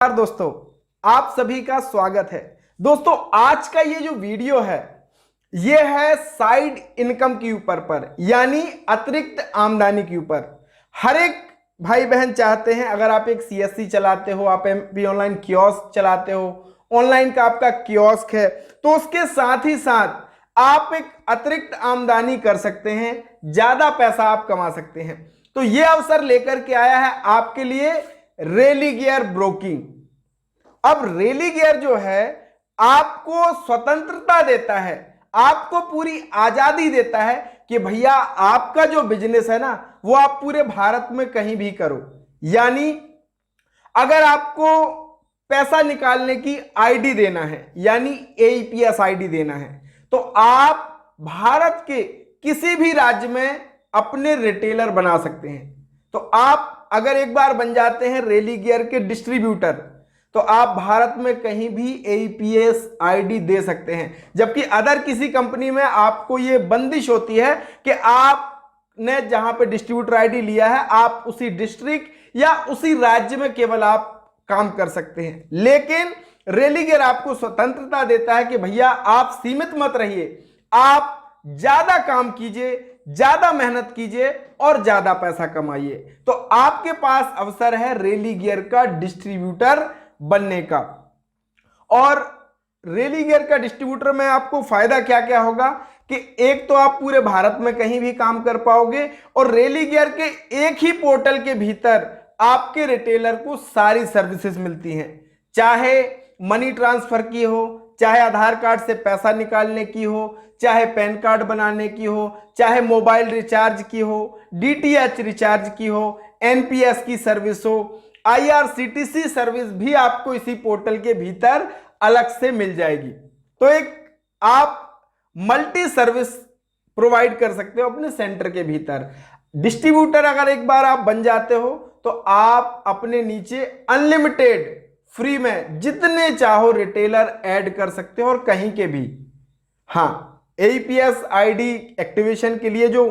नमस्कार दोस्तों, आप सभी का स्वागत है। दोस्तों आज का ये जो वीडियो है ये है साइड इनकम के ऊपर पर यानी अतिरिक्त आमदनी के ऊपर। हर एक भाई बहन चाहते हैं, अगर आप एक सीएससी चलाते हो, आप एमपी ऑनलाइन कियोस्क चलाते हो, ऑनलाइन का आपका कियोस्क है, तो उसके साथ ही साथ आप एक अतिरिक्त आमदनी कर सकते हैं, ज्यादा पैसा आप कमा सकते हैं। तो ये अवसर लेकर के आया है आपके लिए रेलिगेयर ब्रोकिंग। अब रेलिगेयर जो है आपको स्वतंत्रता देता है, आपको पूरी आजादी देता है कि भैया आपका जो बिजनेस है ना वो आप पूरे भारत में कहीं भी करो। यानी अगर आपको पैसा निकालने की आईडी देना है यानी एईपीएस आईडी देना है तो आप भारत के किसी भी राज्य में अपने रिटेलर बना सकते हैं। तो आप अगर एक बार बन जाते हैं रेलिगेयर के डिस्ट्रीब्यूटर तो आप भारत में कहीं भी एईपीएस आईडी दे सकते हैं, जबकि अदर किसी कंपनी में आपको यह बंदिश होती है कि आपने जहां पे डिस्ट्रीब्यूटर आईडी लिया है आप उसी डिस्ट्रिक्ट या उसी राज्य में केवल आप काम कर सकते हैं। लेकिन रेलिगेयर आपको स्वतंत्रता देता है कि भैया आप सीमित मत रहिए, आप ज्यादा काम कीजिए, ज्यादा मेहनत कीजिए और ज्यादा पैसा कमाइए। तो आपके पास अवसर है रेलिगेयर का डिस्ट्रीब्यूटर बनने का। और रेलिगेयर का डिस्ट्रीब्यूटर में आपको फायदा क्या क्या होगा कि एक तो आप पूरे भारत में कहीं भी काम कर पाओगे और रेलिगेयर के एक ही पोर्टल के भीतर आपके रिटेलर को सारी सर्विसेज मिलती हैं, चाहे मनी ट्रांसफर की हो, चाहे आधार कार्ड से पैसा निकालने की हो, चाहे पैन कार्ड बनाने की हो, चाहे मोबाइल रिचार्ज की हो, डीटीएच रिचार्ज की हो, एनपीएस की सर्विस हो, आईआरसीटीसी सर्विस भी आपको इसी पोर्टल के भीतर अलग से मिल जाएगी। तो एक आप मल्टी सर्विस प्रोवाइड कर सकते हो अपने सेंटर के भीतर। डिस्ट्रीब्यूटर अगर एक बार आप बन जाते हो तो आप अपने नीचे अनलिमिटेड फ्री में जितने चाहो रिटेलर ऐड कर सकते हो और कहीं के भी। हाँ, एईपीएस आईडी एक्टिवेशन के लिए जो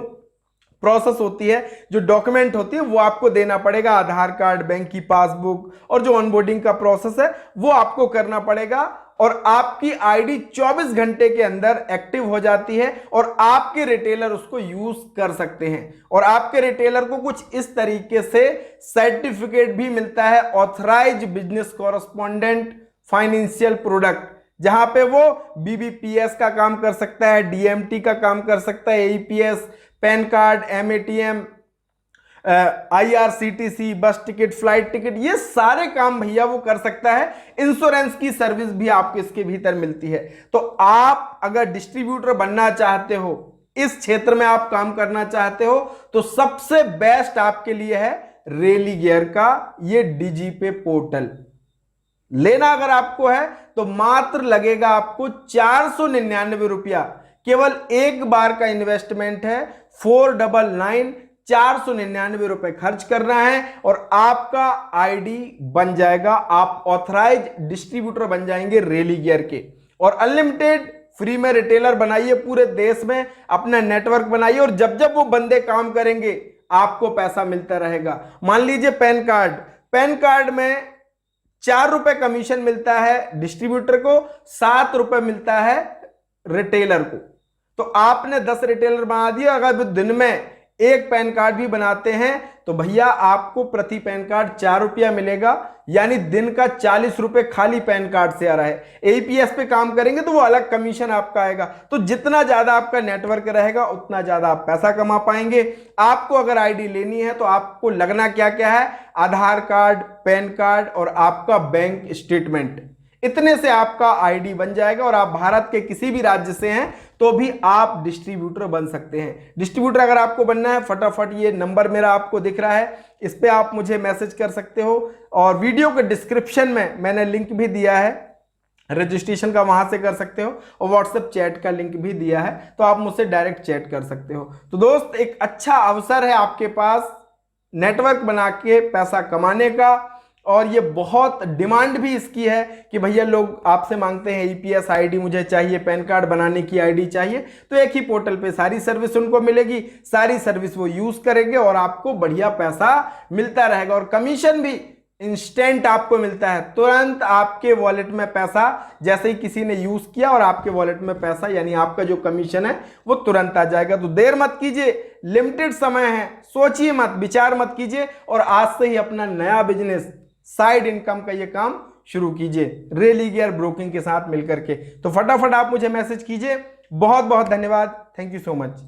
प्रोसेस होती है, जो डॉक्यूमेंट होती है वो आपको देना पड़ेगा, आधार कार्ड, बैंक की पासबुक और जो ऑनबोर्डिंग का प्रोसेस है वो आपको करना पड़ेगा। और आपकी आईडी 24 घंटे के अंदर एक्टिव हो जाती है और आपके रिटेलर उसको यूज कर सकते हैं। और आपके रिटेलर को कुछ इस तरीके से सर्टिफिकेट भी मिलता है, authorise business correspondent financial product, जहां पे वो बीबीपीएस का काम कर सकता है, डीएमटी का काम कर सकता है, AEPS, PAN card, mATM, IRCTC, bus ticket, flight ticket, ये सारे काम भैया वो कर सकता है। इंश्योरेंस की सर्विस भी आपको इसके भीतर मिलती है। तो आप अगर डिस्ट्रीब्यूटर बनना चाहते हो, इस क्षेत्र में आप काम करना चाहते हो, तो सबसे बेस्ट आपके लिए है रेलिगेयर का ये डीजीपे पोर्टल। लेना अगर आपको है तो मात्र लगेगा आपको 499 रुपया, केवल एक बार का इन्वेस्टमेंट है, 499, 499 रुपए खर्च करना है और आपका आईडी बन जाएगा, आप ऑथराइज डिस्ट्रीब्यूटर बन जाएंगे रेलिगेयर के। और अनलिमिटेड फ्री में रिटेलर बनाइए, पूरे देश में अपना नेटवर्क बनाइए और जब जब वो बंदे काम करेंगे आपको पैसा मिलता रहेगा। मान लीजिए पैन कार्ड में 4 रुपए कमीशन मिलता है डिस्ट्रीब्यूटर को, 7 रुपए मिलता है रिटेलर को। तो आपने 10 रिटेलर बना दिए, अगर दिन में एक पैन कार्ड भी बनाते हैं तो भैया आपको प्रति पैन कार्ड 4 रुपया मिलेगा, यानी दिन का 40 रुपए खाली पैन कार्ड से आ रहा है। एईपीएस पे काम करेंगे तो वो अलग कमीशन आपका आएगा। तो जितना ज्यादा आपका नेटवर्क रहेगा उतना ज्यादा आप पैसा कमा पाएंगे। आपको अगर आईडी लेनी है तो आपको लगना क्या क्या है, आधार कार्ड, पैन कार्ड और आपका बैंक स्टेटमेंट, इतने से आपका आईडी बन जाएगा और आप भारत के किसी भी राज्य से हैं तो भी आप डिस्ट्रीब्यूटर बन सकते हैं। डिस्ट्रीब्यूटर अगर आपको बनना है, फटाफट ये नंबर मेरा आपको दिख रहा है, इस पे आप मुझे मैसेज कर सकते हो और वीडियो के डिस्क्रिप्शन में मैंने लिंक भी दिया है रजिस्ट्रेशन का, वहां से कर सकते हो और व्हाट्सएप चैट का लिंक भी दिया है, तो आप मुझसे डायरेक्ट चैट कर सकते हो। तो दोस्त एक अच्छा अवसर है आपके पास नेटवर्क बना के पैसा कमाने का, और ये बहुत डिमांड भी इसकी है कि भैया लोग आपसे मांगते हैं ईपीएस आईडी मुझे चाहिए, पैन कार्ड बनाने की आईडी चाहिए, तो एक ही पोर्टल पे सारी सर्विस उनको मिलेगी, सारी सर्विस वो यूज करेंगे और आपको बढ़िया पैसा मिलता रहेगा और कमीशन भी इंस्टेंट आपको मिलता है, तुरंत आपके वॉलेट में पैसा, जैसे ही किसी ने यूज किया और आपके वॉलेट में पैसा यानी आपका जो कमीशन है वो तुरंत आ जाएगा। तो देर मत कीजिए, लिमिटेड समय है, सोचिए मत, विचार मत कीजिए और आज से ही अपना नया बिजनेस, साइड इनकम का ये काम शुरू कीजिए रेली गियर ब्रोकिंग के साथ मिलकर के। तो फटाफट आप मुझे मैसेज कीजिए। बहुत बहुत धन्यवाद। Thank you so much.